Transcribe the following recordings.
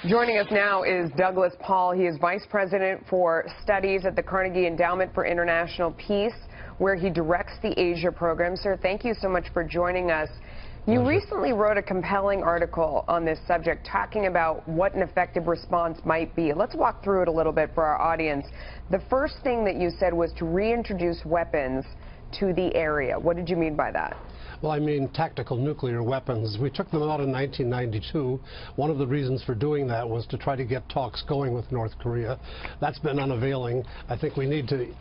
Joining us now is Douglas Paal. He is Vice President for Studies at the Carnegie Endowment for International Peace, where he directs the Asia program. Sir, thank you so much for joining us. You recently wrote a compelling article on this subject talking about what an effective response might be. Let's walk through it a little bit for our audience. The first thing that you said was to reintroduce weapons to the area. What did you mean by that? Well, I mean tactical nuclear weapons. We took them out in 1992. One of the reasons for doing that was to try to get talks going with North Korea. That's been unavailing. I think we need to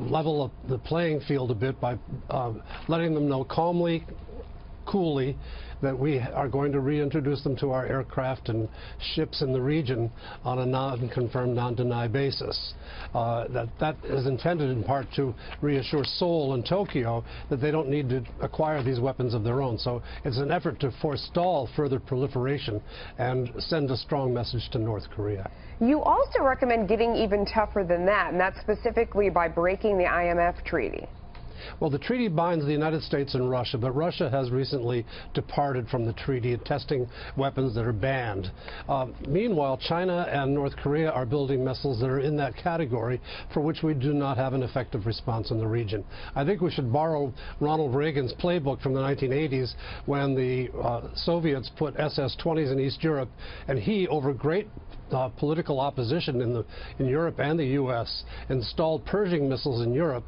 level up the playing field a bit by letting them know calmly, coolly, that we are going to reintroduce them to our aircraft and ships in the region on a non-confirmed, non-denied basis. That is intended in part to reassure Seoul and Tokyo that they don't need to acquire these weapons of their own. So it's an effort to forestall further proliferation and send a strong message to North Korea. You also recommend getting even tougher than that, and that's specifically by breaking the IMF treaty. Well, the treaty binds the United States and Russia, but Russia has recently departed from the treaty, testing weapons that are banned. Meanwhile, China and North Korea are building missiles that are in that category, for which we do not have an effective response in the region. I think we should borrow Ronald Reagan's playbook from the 1980s when the Soviets put SS-20s in East Europe, and he, over great political opposition in Europe and the U.S., installed Pershing missiles in Europe,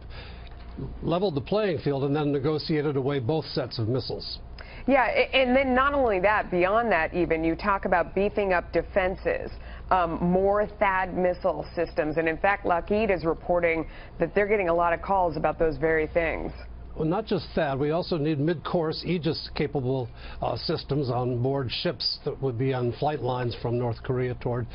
leveled the playing field, and then negotiated away both sets of missiles. Yeah, and then not only that, beyond that even, you talk about beefing up defenses, more THAAD missile systems, and in fact, Lockheed is reporting that they're getting a lot of calls about those very things. Well, not just THAAD, we also need mid-course Aegis-capable systems on board ships that would be on flight lines from North Korea toward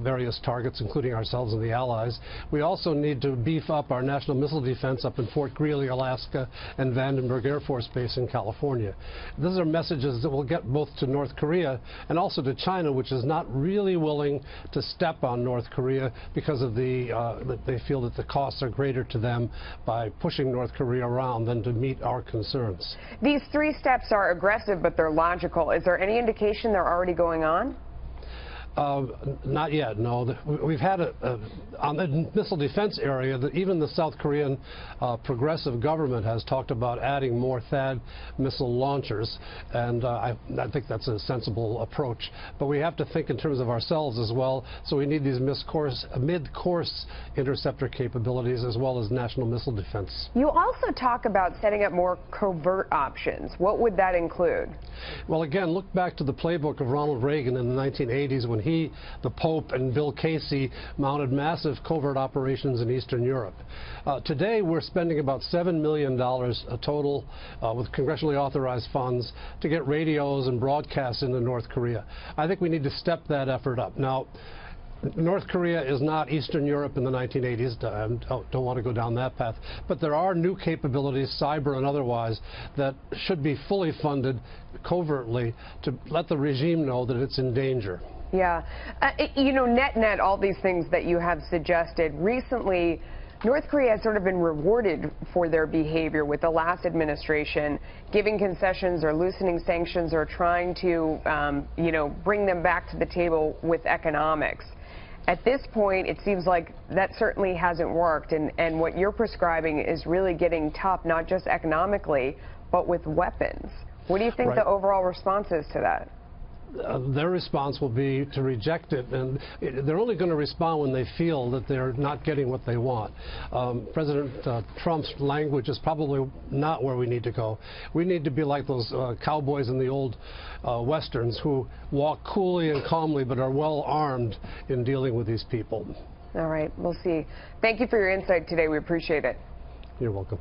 various targets, including ourselves and the Allies. We also need to beef up our national missile defense up in Fort Greely, Alaska, and Vandenberg Air Force Base in California. These are messages that will get both to North Korea and also to China, which is not really willing to step on North Korea because of that they feel that the costs are greater to them by pushing North Korea around than to meet our concerns. These three steps are aggressive, but they're logical. Is there any indication they're already going on? Not yet, no. We've had on the missile defense area, even the South Korean progressive government has talked about adding more THAAD missile launchers, and I think that's a sensible approach. But we have to think in terms of ourselves as well, so we need these mid-course interceptor capabilities as well as national missile defense. You also talk about setting up more covert options. What would that include? Well, again, look back to the playbook of Ronald Reagan in the 1980s when he, the Pope, and Bill Casey mounted massive covert operations in Eastern Europe. Today, we're spending about $7 million total with congressionally authorized funds to get radios and broadcasts into North Korea. I think we need to step that effort up. Now, North Korea is not Eastern Europe in the 1980s. I don't want to go down that path. But there are new capabilities, cyber and otherwise, that should be fully funded covertly to let the regime know that it's in danger. Yeah. You know, net, all these things that you have suggested, recently North Korea has sort of been rewarded for their behavior with the last administration, giving concessions or loosening sanctions or trying to, bring them back to the table with economics. At this point, it seems like that certainly hasn't worked, and what you're prescribing is really getting tough, not just economically, but with weapons. What do you think the overall response is to that? Their response will be to reject it, and they're only going to respond when they feel that they're not getting what they want. President Trump's language is probably not where we need to go. We need to be like those cowboys in the old westerns who walk coolly and calmly but are well armed in dealing with these people. All right, we'll see. Thank you for your insight today. We appreciate it. You're welcome.